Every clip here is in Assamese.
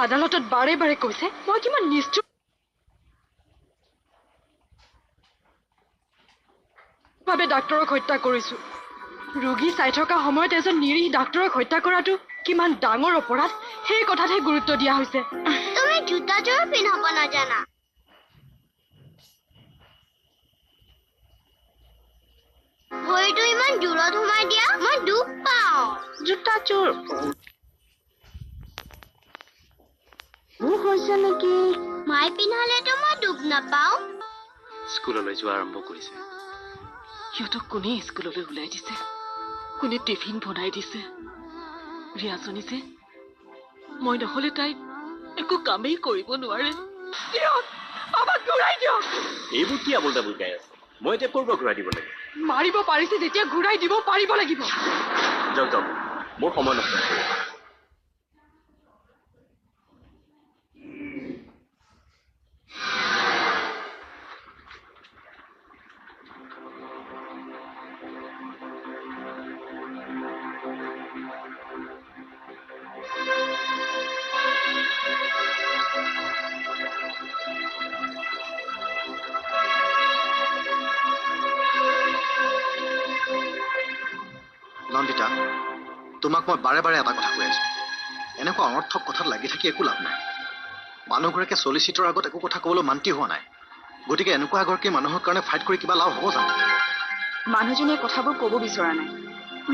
আদালতত বাৰে বাৰে কৈছে মই কিমান নিষ্ঠুৰ ভাবে ডাক্তৰক হত্যা কৰিছো। ৰোগী চাই থকা সময়ত এজন নিৰীহ ডাক্তৰক হত্যা কৰাটো কিমান ডাঙৰ অপৰাধ সেই কথাতহে গুৰুত্ব দিয়া হৈছে। তুমি জোতাযোৰ পিন্ধাব নাজানা। ভৰিটো ইমান দূৰত সোমাই দিয়া মই দুখ পাওঁ। জোতাযোৰ ভুল হৈছে নেকি? মাই পিন্ধালেতো মই দুখ নাপাওঁ। স্কুললৈ যোৱা আৰম্ভ কৰিছে। সিহঁতক কোনে স্কুললৈ ওলাই দিছে? কোনে টিফিন বনাই দিছে? ৰিয়াজনী যে মই নহলে তাই একো কামেই কৰিব নোৱাৰে। আমাক ঘূৰাই দিয়ক। এইবোৰ কি আবোল তাবোল গাই আছে? মই এতিয়া ক'ৰ পৰা ঘূৰাই দিব লাগে? মাৰিব পাৰিছে যেতিয়া ঘূৰাই দিব পাৰিব লাগিব। যাওক যাওক, মোৰ সময় নষ্ট। নন্দিতা, তোমাক মই বাৰে বাৰে এটা কথা কৈ আছো, এনেকুৱা অনৰ্থক কথাত লাগি থাকি একো লাভ নাই। মানুহগৰাকীয়ে চলিচিটৰ আগত একো কথা ক'বলৈ মান্তি হোৱা নাই। গতিকে এনেকুৱা এগৰাকী মানুহৰ কাৰণে ফাইট কৰি কিবা লাভ হ'ব জানো? মানুহজনীয়ে কথাবোৰ ক'ব বিচৰা নাই,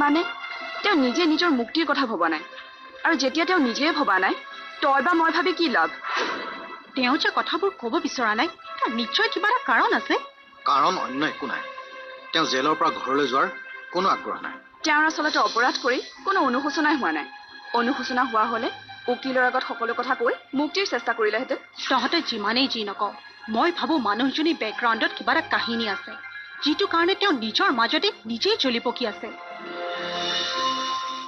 মানে তেওঁ নিজে নিজৰ মুক্তিৰ কথা ভবা নাই। আৰু যেতিয়া তেওঁ নিজে ভবা নাই, তই বা মই ভাবি কি লাভ? তেওঁ যে কথাবোৰ ক'ব বিচৰা নাই তাৰ নিশ্চয় কিবা এটা কাৰণ আছে। কাৰণ অন্য একো নাই। তেওঁ জেলৰ পৰা ঘৰলৈ যোৱাৰ কোনো আগ্ৰহ নাই। তেওঁৰ আচলতে অপৰাধ কৰি কোনো অনুশোচনাই হোৱা নাই। অনুশোচনা হোৱা হ'লে উকিলৰ আগত সকলো কথা কৈ মুক্তিৰ চেষ্টা কৰিলেহেঁতেন। তহঁতে যিমানেই যি নকওঁ, মই ভাবো মানুহজনী বেকগ্ৰাউণ্ডত কিবা এটা কাহিনী আছে, যিটো কাৰণে তেওঁ নিজৰ মাজতে নিজেই জ্বলি পকি আছে।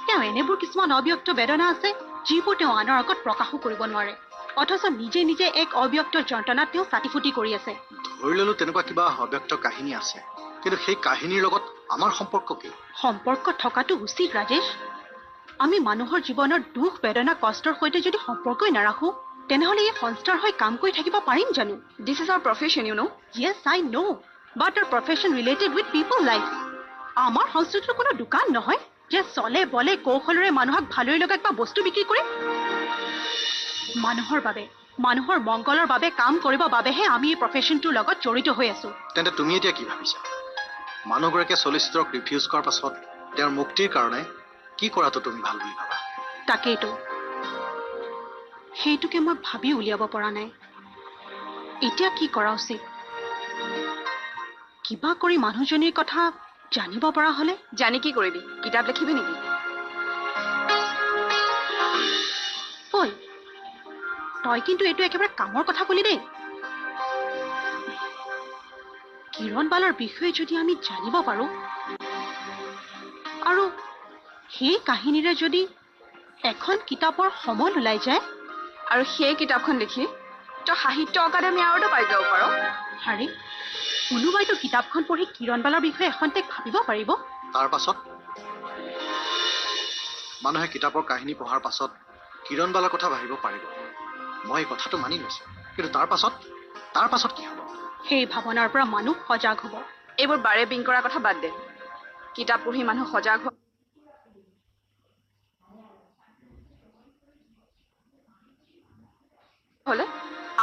তেওঁ এনেবোৰ কিছুমান অব্যক্ত বেদনা আছে যিবোৰ তেওঁ আনৰ আগত প্ৰকাশো কৰিব নোৱাৰে, অথচ নিজে নিজে এক অব্যক্ত যন্ত্ৰণাত তেওঁ চাটি ফুটি কৰি আছে। ধৰি ললো তেনেকুৱা কিবা অব্যক্ত কাহিনী আছে, কিন্তু সেই কাহিনীৰ লগত আমাৰ সম্পৰ্ক কি? সম্পৰ্ক থকাটো উচিত ৰাজেশ। আমি মানুহৰ জীৱনৰ দুখ বেদনা কষ্টৰ সৈতে যদি সম্পৰ্কই নাৰাখো, তেনেহ'লে এই সংস্থাৰ হৈ কাম কৰি থাকিব পাৰিম জানো? This is our profession, you know'. Yes, I know, but our profession related with people life. আমাৰ সংস্থাটোৰ কোনো দোকান নহয় যে চলে বলে কৌশলৰে মানুহক ভালৰি লগা কিবা বস্তু বিক্ৰী কৰে। মানুহৰ বাবে, মানুহৰ মংগলৰ বাবে কাম কৰিবৰ বাবেহে আমি এই প্ৰফেশ্যনটোৰ লগত জড়িত হৈ আছো। তেন্তে তুমি এতিয়া কি ভাবিছা? মানুহগৰাকীয়ে চলিচিটৰক ৰিফিউজ কৰাৰ পাছত তেওঁৰ মুক্তিৰ কাৰণে কি কৰাটো তুমি ভাল বুলি ভাবা? তাকেইতো, সেইটোকে মই ভাবি উলিয়াব পৰা নাই। এতিয়া কি কৰা উচিত? কিবা কৰি মানুহজনীৰ কথা জানিব পৰা হলে। জানি কি কৰিবি? কিতাপ লিখিবি নেকি? বল, তই কিন্তু এইটো একেবাৰে কামৰ কথা কলি দেই। কিৰণবালাৰ বিষয়ে যদি আমি জানিব পাৰো আৰু সেই কাহিনীৰে যদি এখন কিতাপৰ সমল ওলাই যায়, আৰু সেই কিতাপখন লিখি তই সাহিত্য অকাডেমী এৱাৰ্ডো পাই যাব পাৰ। হাৰে, কোনোবাইতো কিতাপখন পঢ়ি কিৰণবালাৰ বিষয়ে এখন্তেক ভাবিব পাৰিব। তাৰ পাছত মানুহে কিতাপৰ কাহিনী পঢ়াৰ পাছত কিৰণবালাৰ কথা ভাবিব পাৰিব। মই এই কথাটো মানি লৈছো, কিন্তু তাৰ পাছত কি হ'ব? সেই ভাৱনাৰ পৰা মানুহ সজাগ হ'ব। এইবোৰ বাৰে বিং কৰাৰ কথা বাদ দে। কিতাপ পঢ়ি মানুহ সজাগ হ'লে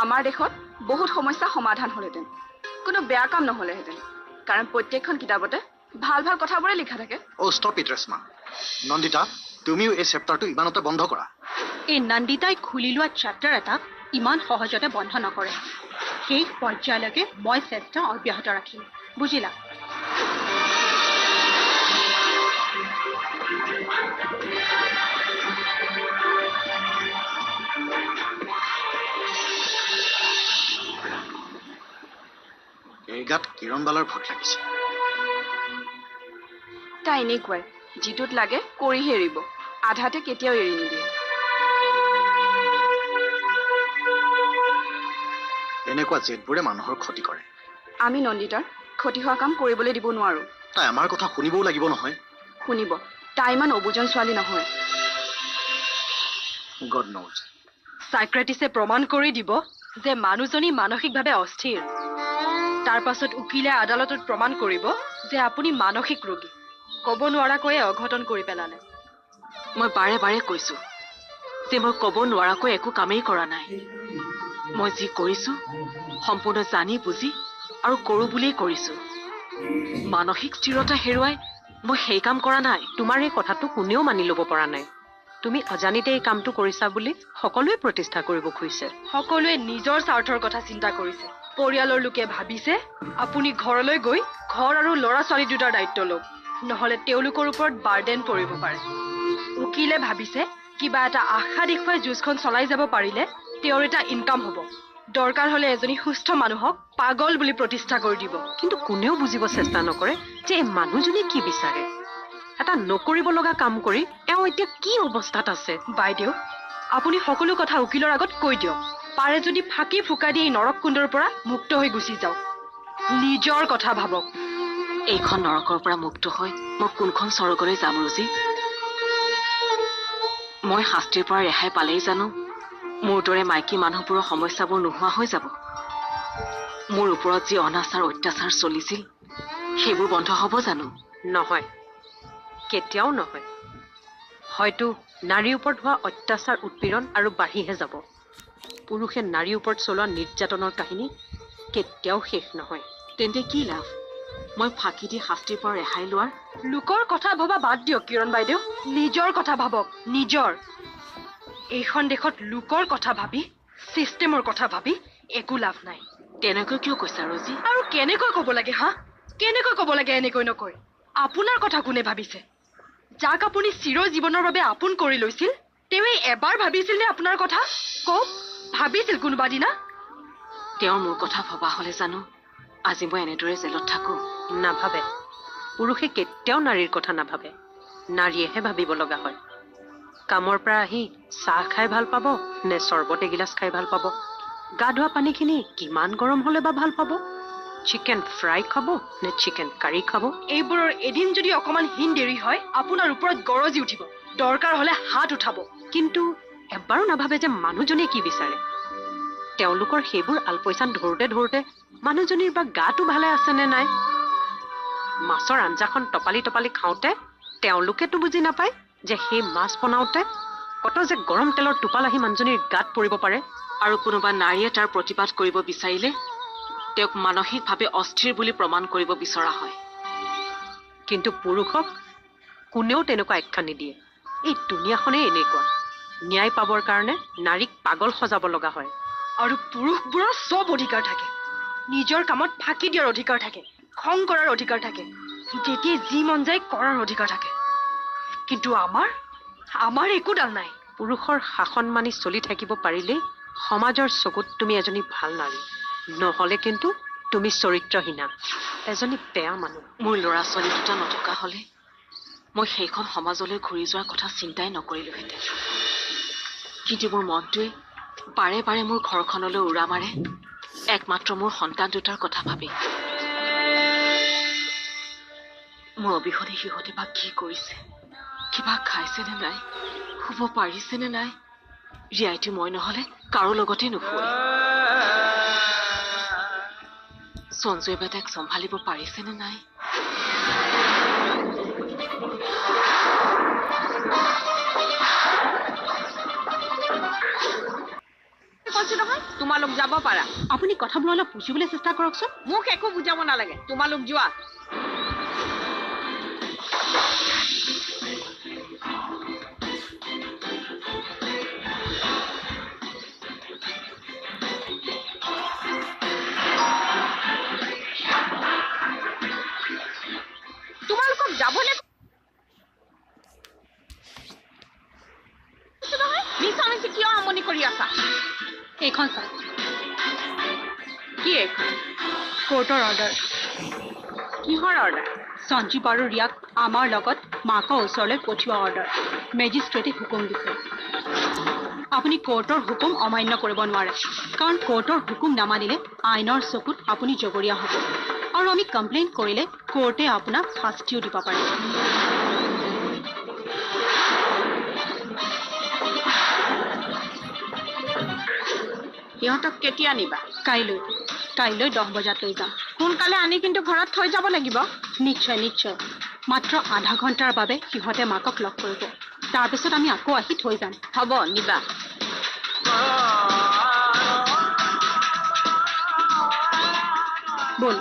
আমাৰ দেশত বহুত সমস্যা সমাধান হ'লহেঁতেন, কোনো বেয়া কাম নহ'লেহেঁতেন। কাৰণ প্ৰত্যেকখন কিতাপতে ভাল ভাল কথাবোৰে লিখা থাকে। Stop it Reshma. নন্দিতা, তুমিও এই চেপ্টাৰটো ইমানতে বন্ধ কৰা। এই নন্দিতাই খুলি লোৱা চেপ্টাৰ এটা ইমান সহজতে বন্ধ নকৰে। শেষ পৰ্যায়লৈকে মই চেষ্টা অব্যাহত ৰাখিম, বুজিলা? এই গাত কিৰণবালাৰ ভোট লাগিছে। তাই এনেকুৱাই, যিটোত লাগে কৰিহে এৰিব, আধাতে কেতিয়াও এৰি নিদিয়ে। এনেকুৱা জেদবোৰে মানুহৰ ক্ষতি কৰে। আমি নন্দিতাৰ ক্ষতি হোৱা কাম কৰিবলৈ দিব নোৱাৰো। তাই আমাৰ কথা শুনিবও লাগিব নহয়। শুনিব, তাই ইমান অবুজন ছোৱালী নহয়। God knows. সাইক্ৰেটিছে প্ৰমাণ কৰি দিব যে মানুহজনী মানসিকভাৱে অস্থিৰ। তাৰ পাছত উকিলে আদালতত প্ৰমাণ কৰিব যে আপুনি মানসিক ৰোগী। ক'ব নোৱাৰাকৈয়ে অঘটন কৰি পেলালে। মই বাৰে বাৰে কৈছো যে মই ক'ব নোৱাৰাকৈ একো কামেই কৰা নাই। মই যি কৰিছো সম্পূৰ্ণ জানি বুজি আৰু কৰো বুলিয়েই কৰিছো। মানসিক স্থিৰতা হেৰুৱাই মই সেই কাম কৰা নাই। তোমাৰ এই কথাটো কোনেও মানি ল'ব পৰা নাই। তুমি অজানিতে এই কামটো কৰিছা বুলি সকলোৱে প্ৰতিষ্ঠা কৰিব খুজিছে। সকলোৱে নিজৰ স্বাৰ্থৰ কথা চিন্তা কৰিছে। পৰিয়ালৰ লোকে ভাবিছে আপুনি ঘৰলৈ গৈ ঘৰ আৰু ল'ৰা ছোৱালী দুটাৰ দায়িত্ব লওক, নহ'লে তেওঁলোকৰ ওপৰত বাৰ্ডেন পৰিব পাৰে। উকিলে ভাবিছে কিবা এটা আশা দেখুৱাই যুঁজখন চলাই যাব পাৰিলে তেওঁৰ এটা ইনকাম হ'ব। দৰকাৰ হ'লে এজনী সুস্থ মানুহক পাগল বুলি প্ৰতিষ্ঠা কৰি দিব। কিন্তু কোনেও বুজিব চেষ্টা নকৰে যে এই মানুহজনীয়ে কি বিচাৰে। এটা নকৰিব লগা কাম কৰি এওঁ এতিয়া কি অৱস্থাত আছে। বাইদেউ, আপুনি সকলো কথা উকিলৰ আগত কৈ দিয়ক। পাৰে যদি ফাঁকি ফুকা দি এই নৰক কুণ্ডৰ পৰা মুক্ত হৈ গুচি যাওক। নিজৰ কথা ভাবক। এইখন নৰকৰ পৰা মুক্ত হৈ মই কোনখন স্বৰ্গলৈ যাম ৰুজি? মই শাস্তিৰ পৰা ৰেহাই পালেই জানো মোৰ দৰে মাইকী মানুহবোৰৰ সমস্যাবোৰ নোহোৱা হৈ যাব? মোৰ ওপৰত যি অনাচাৰ অত্যাচাৰ চলিছিল সেইবোৰ বন্ধ হ'ব জানো? নহয়, কেতিয়াও নহয়। হয়তো নাৰীৰ ওপৰত হোৱা অত্যাচাৰ উৎপীড়ন আৰু বাঢ়িহে যাব। পুৰুষে নাৰীৰ ওপৰত চলোৱা নিৰ্যাতনৰ কাহিনী কেতিয়াও শেষ নহয়। তেন্তে কি লাভ মই ফাঁকি দি শাস্তিৰ পৰা ৰেহাই লোৱাৰ? লোকৰ কথা ভবা বাদ দিয়ক কিৰণ বাইদেউ, নিজৰ কথা ভাবক। নিজৰ। এইখন দেশত লোকৰ কথা ভাবি, চিষ্টেমৰ কথা ভাবি একো লাভ নাই। তেনেকৈ কিয় কৈছা ৰজি? আৰু কেনেকৈ ক'ব লাগে হা? কেনেকৈ ক'ব লাগে এনেকৈ নকয়? আপোনাৰ কথা কোনে ভাবিছে? যাক আপুনি চিৰ জীৱনৰ বাবে আপোন কৰি লৈছিল তেওঁ এবাৰ ভাবিছিল নে আপোনাৰ কথা? কওক, ভাবিছিল কোনোবা দিনা? তেওঁৰ মোৰ কথা ভবা হ'লে জানো আজি মই এনেদৰে জেলত থাকো? নাভাবে। পুৰুষে কেতিয়াও নাৰীৰ কথা নাভাবে, নাৰীয়েহে ভাবিব লগা হয়। কামৰ পৰা আহি চাহ খাই ভাল পাব নে চৰ্বত এগিলাচ খাই ভাল পাব? গা ধোৱা পানীখিনি কিমান গৰম হ'লে বা ভাল পাব? চিকেন ফ্ৰাই খাব নে চিকেন কাৰী খাব? এইবোৰৰ এদিন যদি অকমান হিন দেৰি হয় আপোনাৰ ওপৰত গৰজি উঠিব। দৰকাৰ হ'লে হাত উঠাব। কিন্তু এবাৰো নাভাবে যে মানুহজনীয়ে কি বিচাৰে। তেওঁলোকৰ সেইবোৰ আলপৈচান ধৰোতে ধৰোতে মানুহজনীৰ বা গাটো ভালে আছে নে নাই? মাছৰ আঞ্জাখন টপালি টপালি খাওঁতে তেওঁলোকেতো বুজি নাপায় যে সেই মাছ বনাওঁতে কত যে গৰম তেলৰ টোপাল আহি মানুহজনীৰ গাত পৰিব পাৰে। আৰু কোনোবা নাৰীয়ে তাৰ প্ৰতিবাদ কৰিব বিচাৰিলে তেওঁক মানসিকভাৱে অস্থিৰ বুলি প্ৰমাণ কৰিব বিচৰা হয়। কিন্তু পুৰুষক কোনেও তেনেকুৱা আখ্যা নিদিয়ে। এই দুনিয়াখনেই এনেকুৱা। ন্যায় পাবৰ কাৰণে নাৰীক পাগল সজাব লগা হয়। আৰু পুৰুষবোৰৰ চব অধিকাৰ থাকে। নিজৰ কামত ফাঁকি দিয়াৰ অধিকাৰ থাকে, খং কৰাৰ অধিকাৰ থাকে, যেতিয়া যি মন যায় কৰাৰ অধিকাৰ থাকে। কিন্তু আমাৰ একোডাল নাই। পুৰুষৰ শাসন মানি চলি থাকিব পাৰিলেই সমাজৰ চকুত তুমি এজনী ভাল নাৰী, নহ'লে কিন্তু তুমি চৰিত্ৰহীনা, এজনী বেয়া মানুহ। মোৰ ল'ৰা ছোৱালী দুটা নথকা হ'লে মই সেইখন সমাজলৈ ঘূৰি যোৱাৰ কথা চিন্তাই নকৰিলোহেঁতেন। কিন্তু মোৰ মনটোৱে বাৰে বাৰে মোৰ ঘৰখনলৈ উৰা মাৰে, একমাত্ৰ মোৰ সন্তান দুটাৰ কথা ভাবি। মোৰ অবিহনে সিহঁতে বা কি কৰিছে, কিবা খাইছেনে নাই, শুব পাৰিছেনে নাই? ৰিয়াইটো মই নহ'লে কাৰো লগতে নুশুৱে। সঞ্জয় বা তাইক চম্ভালিব পাৰিছেনে নাই? কৈছো নহয় তোমালোক যাব পাৰা। আপুনি কথাবোৰ অলপ বুজিবলৈ চেষ্টা কৰকচোন। মোক একো বুজাব নালাগে, তোমালোক যোৱা। তোমালোকক যাবলৈ মিছা মিছি কিয় আমনি কৰি আছা? এইখন চাই কি এইখন? কোৰ্টৰ অৰ্ডাৰ। কিহৰ অৰ্ডাৰ? সঞ্জীৱ আৰু ৰিয়াক আমাৰ লগত মাকৰ ওচৰলৈ পঠিওৱা অৰ্ডাৰ। মেজিষ্ট্ৰেটে হুকুম দিছে। আপুনি কোৰ্টৰ হুকুম অমান্য কৰিব নোৱাৰে, কাৰণ কোৰ্টৰ হুকুম নামানিলে আইনৰ চকুত আপুনি জগৰীয়া হ'ব, আৰু আমি কমপ্লেইন কৰিলে কোৰ্টে আপোনাক শাস্তিও দিব পাৰে। সিহঁতক কেতিয়া নিবা কাইলৈ 10 বজাত লৈ যাম সোনকালে আনি কিন্তু ঘৰত থৈ যাব লাগিব নিশ্চয় নিশ্চয় মাত্ৰ আধা ঘণ্টাৰ বাবে সিহঁতে মাকক লগ কৰিব তাৰপিছত আমি আকৌ আহি থৈ যাম হ'ব নিবা বল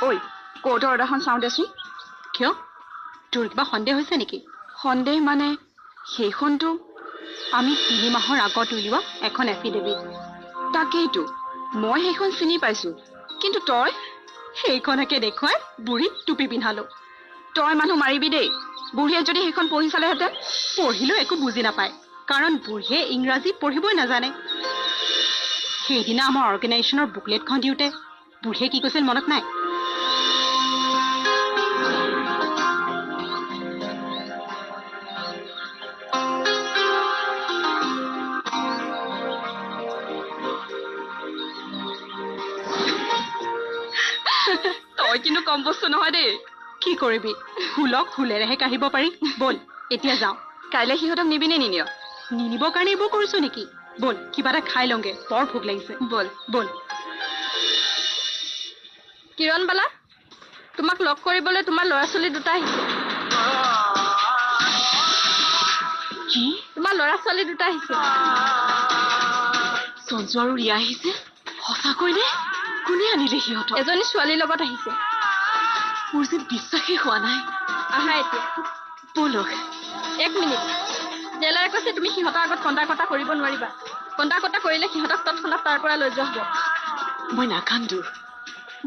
ঐ কোৰ্টৰ অৰ্ডাৰখন চাওঁ দেচোন কিয় তোৰ কিবা সন্দেহ হৈছে নেকি সন্দেহ মানে সেইখনতো আমি 3 মাহৰ আগত উলিওৱা এখন এফিডেভিট তাকেইতো মই সেইখন চিনি পাইছো কিন্তু তই সেইখনকে দেখুৱাই বুঢ়ীক টুপি পিন্ধালো তই মানুহ মাৰিবি দেই বুঢ়ীয়ে যদি সেইখন পঢ়ি চালেহেঁতেন পঢ়িলেও একো বুজি নাপায় কাৰণ বুঢ়ীয়ে ইংৰাজী পঢ়িবই নাজানে সেইদিনা আমাৰ অৰ্গেনাইজেশ্যনৰ বুকলেটখন দিওঁতে বুঢ়ীয়ে কি কৈছিল মনত নাই তই কিন্তু কম বস্তু নহয় দেই কি কৰিবি ফুলক ফুলেৰেহে কাঢ়িব পাৰি বল এতিয়া যাওঁ কাইলৈ সিহঁতক নিবিনে নিনিয় নিনিবৰ কাৰণে এইবোৰ কৰিছো নেকি বল কিবা এটা খাই লওঁগে বৰ ভোক লাগিছে বল বল কিৰণবালা তোমাক লগ কৰিবলৈ তোমাৰ ল'ৰা ছোৱালী দুটা আহিছে কি তোমাৰ ল'ৰা ছোৱালী দুটা আহিছে সঞ্জু আৰু ৰিয়া আহিছে সঁচাকৈ নে কোনে আনিলে সিহঁতক এজনী ছোৱালীৰ লগত আহিছে মোৰ যেন বিশ্বাসেই হোৱা নাই আহা এতিয়া বলক 1 মিনিট জেলাৰে কৈছে তুমি সিহঁতৰ আগত কন্দা কটা কৰিব নোৱাৰিবা কন্দা কটা কৰিলে সিহঁতক তৎক্ষণাত তাৰ পৰা লৈ যোৱা হ'ব মই নাকান্দো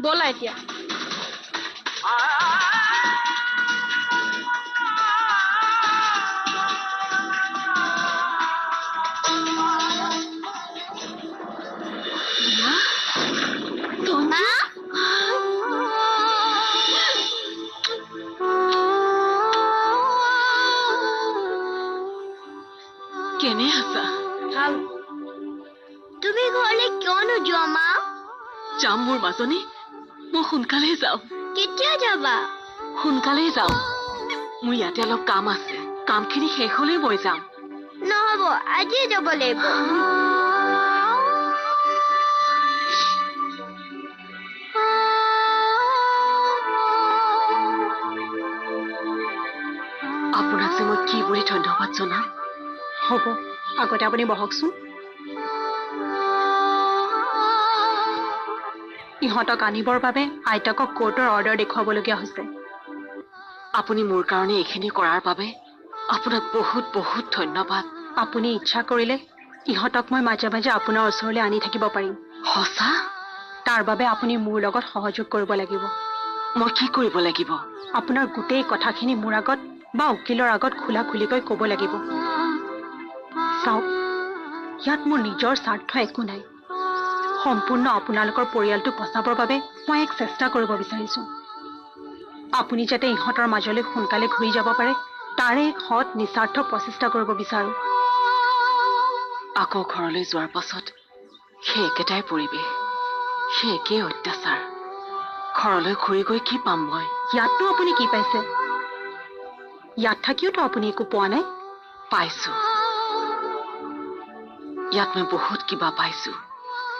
ব'লা এতিয়া কেনে আছা ভাল তুমি ঘৰলৈ কিয় নোযোৱা মা যাম মোৰ মাজনী মই সোনকালে যাওঁ কেতিয়া যাবা সোনকালে যাওঁ মোৰ ইয়াতে অলপ কাম আছে কামখিনি শেষ হ'লে মই যাম নহ'ব আজিয়ে যাব লাগিব আপোনাক যে মই কি বুলি ধন্যবাদ জনাম হ'ব আগতে আপুনি বহকচোন ইহঁতক আনিবৰ বাবে আইতাকক কোৰ্টৰ অৰ্ডাৰ দেখুৱাবলগীয়া হৈছে আপুনি মোৰ কাৰণে এইখিনি কৰাৰ বাবে আপোনাক বহুত বহুত ধন্যবাদ আপুনি ইচ্ছা কৰিলে ইহঁতক মই মাজে মাজে আপোনাৰ ওচৰলৈ আনি থাকিব পাৰিম সঁচা তাৰ বাবে আপুনি মোৰ লগত সহযোগ কৰিব লাগিব মই কি কৰিব লাগিব আপোনাৰ গোটেই কথাখিনি মোৰ আগত বা উকিলৰ আগত খোলা খুলিকৈ ক'ব লাগিব চাওক ইয়াত মোৰ নিজৰ স্বাৰ্থ একো নাই সম্পূৰ্ণ আপোনালোকৰ পৰিয়ালটোক বচাবৰ বাবে মই এক চেষ্টা কৰিব বিচাৰিছো আপুনি যাতে ইহঁতৰ মাজলৈ সোনকালে ঘূৰি যাব পাৰে তাৰে এক সৎ নিস্বাৰ্থ প্ৰচেষ্টা কৰিব বিচাৰো আকৌ ঘৰলৈ যোৱাৰ পাছত সেই একেটাই পৰিৱেশ সেই একেই অত্যাচাৰ ঘৰলৈ ঘূৰি গৈ কি পাম মই ইয়াতনো আপুনি কি পাইছে ইয়াত থাকিওতো আপুনি একো পোৱা নাই পাইছো ইয়াত মই বহুত কিবা পাইছো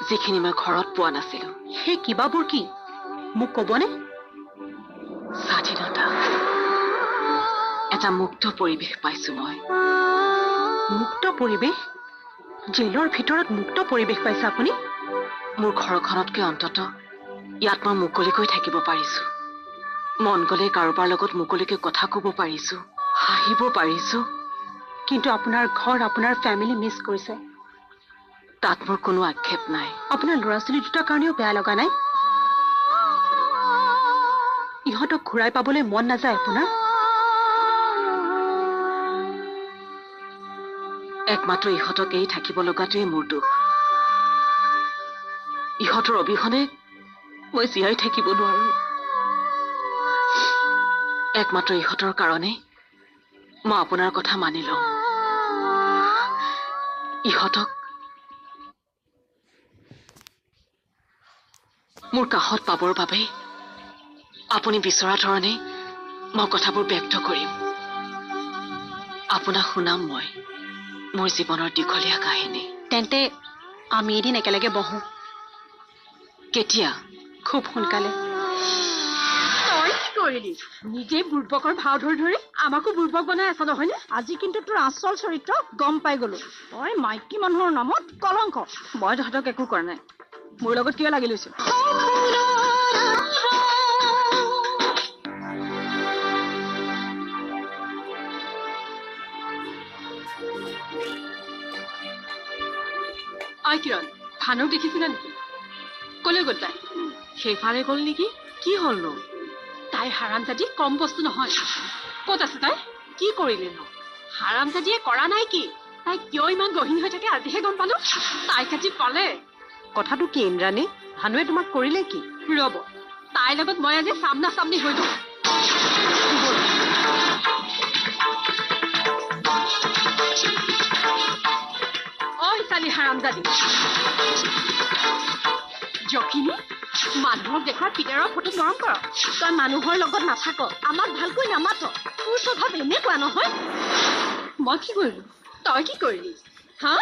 যিখিনি মই ঘৰত পোৱা নাছিলো সেই কিবাবোৰ কি মোক ক'বনে স্বাধীনতা এটা মুক্ত পৰিৱেশ পাইছো মই মুক্ত পৰিৱেশ জেলৰ ভিতৰত মুক্ত পৰিৱেশ পাইছে আপুনি মোৰ ঘৰখনতকৈ অন্তত ইয়াত মই মুকলিকৈ থাকিব পাৰিছো মন গ'লে কাৰোবাৰ লগত মুকলিকৈ কথা ক'ব পাৰিছো হাঁহিব পাৰিছো কিন্তু আপোনাৰ ঘৰ আপোনাৰ ফেমিলি মিছ কৰিছে তাত মোৰ কোনো আক্ষেপ নাই আপোনাৰ ল'ৰা ছোৱালী দুটাৰ কাৰণেও বেয়া লগা নাই ইহঁতক ঘূৰাই পাবলৈ মন নাযায় আপোনাৰ একমাত্ৰ ইহঁতক এৰি থাকিব লগাটোৱে মোৰ দুখ ইহঁতৰ অবিহনে মই জীয়াই থাকিব নোৱাৰো একমাত্ৰ ইহঁতৰ কাৰণে মই আপোনাৰ কথা মানি লওঁ ইহঁতক মোৰ কাষত পাবৰ বাবে আপুনি বিচৰা ধৰণে মই কথাবোৰ ব্যক্ত কৰিম আপোনাক শুনাম মই মোৰ জীৱনৰ দীঘলীয়া কাহিনী। তেন্তে আমি এদিন একেলগে বহো। কেতিয়া? খুব সোনকালে। তই কি কৰিলি? নিজে বুৰ্বকৰ ভাও ধৰি ধৰি আমাকো বুৰ্বক বনাই আছ নহয়নে? আজি কিন্তু তোৰ আচল চৰিত্ৰ গম পাই গলো। তই মাইকী মানুহৰ নামত কলংক। মই তহঁতক একো কৰা নাই। মোৰ লগত কিয় লাগি লৈছো? আই কিৰণ, ভানুক দেখিছিলা নেকি? কলৈ গ'ল তাই? সেইফালে গ'ল নেকি? কি হ'লনো? তাই হাৰামজাদী কম বস্তু নহয়। ক'ত আছে তাই? কি কৰিলেনো? হাৰামজাদীয়ে কৰা নাই কি? তাই কিয় ইমান গহীন হৈ থাকে আজিহে গম পালো। তাইক আজি পালে। কথাটো কি ইন্দ্ৰাণী? ভানুৱে তোমাক কৰিলে কি? ৰ'ব, তাইৰ লগত মই আজি চামনা চামনি হৈ গ'ল। ঐ চালি হাৰামজাদী জখিনী, মানুহক দেখাৰ পিতাৰৰ ফটো মৰম কৰ। তই মানুহৰ লগত নাথাক, আমাক ভালকৈ নামাত। তোৰ স্বভাৱ এনেকুৱা নহয়। মই কি কৰিলো? তই কি কৰিলি? হা,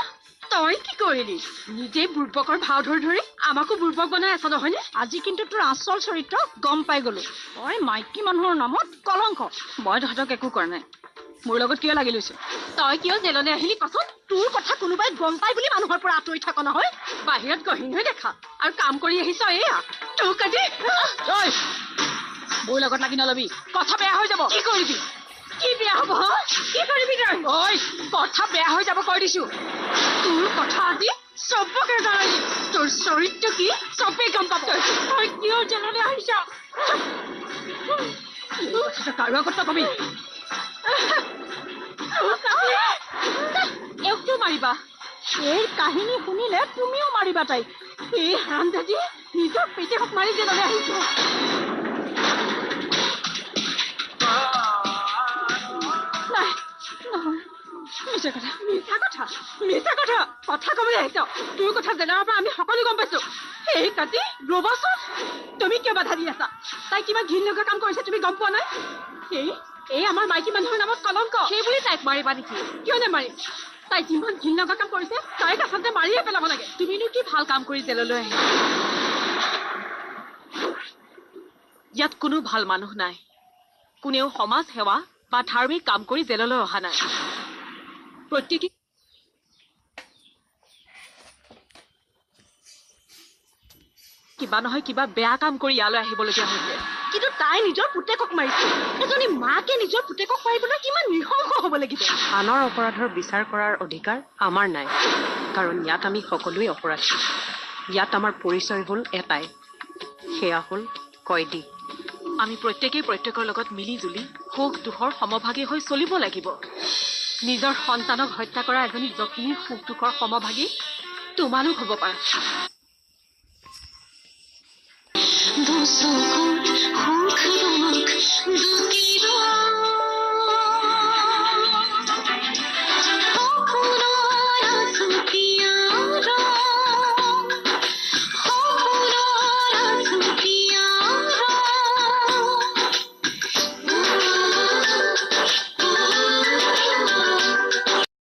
তই কি কৰিলি? নিজে বুৰ্বকৰ ভাও ধৰি ধৰি আমাকো বুৰ্বক বনাই আছ নহয়নে? আজি কিন্তু তোৰ আচল চৰিত্ৰ গম পাই গলো। তই মাইকী মানুহৰ নামত কলংক। মই তহঁতক একো কৰা নাই। মোৰ লগত কিয় লাগি লৈছো? তই কিয় জেললৈ আহিলি কচোন? তোৰ কথা কোনোবাই গম পাই বুলি মানুহৰ পৰা আঁতৰি থাক নহয়। বাহিৰত গহীন হৈ দেখা আৰু কাম কৰি আহিছ এয়া। তোক আজি মোৰ লগত লাগি নলবি, কথা বেয়া হৈ যাব। কি কৰিবি? কি বেয়া হব? কি কৰিবি তই? ঐ, কথা বেয়া হৈ যাব কৈ দিছো। তোৰ কথা আজি চবকে জনালি। তোৰ চৰিত্ৰ কি চবেই গম পাব। তই কিয় জেললৈ আহিছ? কাৰো আগত নকবি। একটু মাৰিবা। এই কাহিনী শুনিলে তুমিও মাৰিবা তাইক। এই হাৰামজাদী নিজৰ পেটেকক মাৰি জেললৈ আহিছ। নাই নহয়, মিছা কথা, মিছা কথা, মিছা কথা। কথা কবলৈ আহিছ? তোৰ কথা জেলৰ পৰা আমি সকলো গম পাইছো। এই কাটি ৰবাচোন, তুমি কিয় বাধা দি আছা? তাই কিমান ঘিণ লগা কাম কৰিছে তুমি গম পোৱা নাই? এই আমাৰ মাইকী মানুহৰ নামত কলংক। সেই বুলি তাইক মাৰিবা নেকি? কিয় নেমাৰিম? তাই যিমান ঘিণ লগা কাম কৰিছে তাইক আচলতে মাৰিয়ে পেলাব লাগে। তুমিনো কি ভাল কাম কৰি জেললৈ আহিলা? ইয়াত কোনো ভাল মানুহ নাই। কোনেও সমাজ সেৱা বা ধাৰ্মিক কাম কৰি জেললৈ অহা নাই। প্ৰত্যেকে কিবা নহয় কিবা বেয়া কাম কৰি ইয়ালৈ আহিবলগীয়া হৈছে। কিন্তু তাই নিজৰ পুতেকক মাৰিছে। এজনী মাকে নিজৰ পুতেকক মাৰিবলৈ কিমান নৃশংস হ'ব লাগিব। আনৰ অপৰাধৰ বিচাৰ কৰাৰ অধিকাৰ আমাৰ নাই, কাৰণ ইয়াত আমি সকলোৱে অপৰাধী। ইয়াত আমাৰ পৰিচয় হ'ল এটাই, সেয়া হ'ল কয়দী। আমি প্ৰত্যেকেই প্ৰত্যেকৰ লগত মিলি জুলি সুখ দুখৰ সমভাগী হৈ চলিব লাগিব। নিজৰ সন্তানক হত্যা কৰা এজনী জখিনীৰ সুখ দুখৰ সমভাগী তোমালোক হ'ব পাৰা।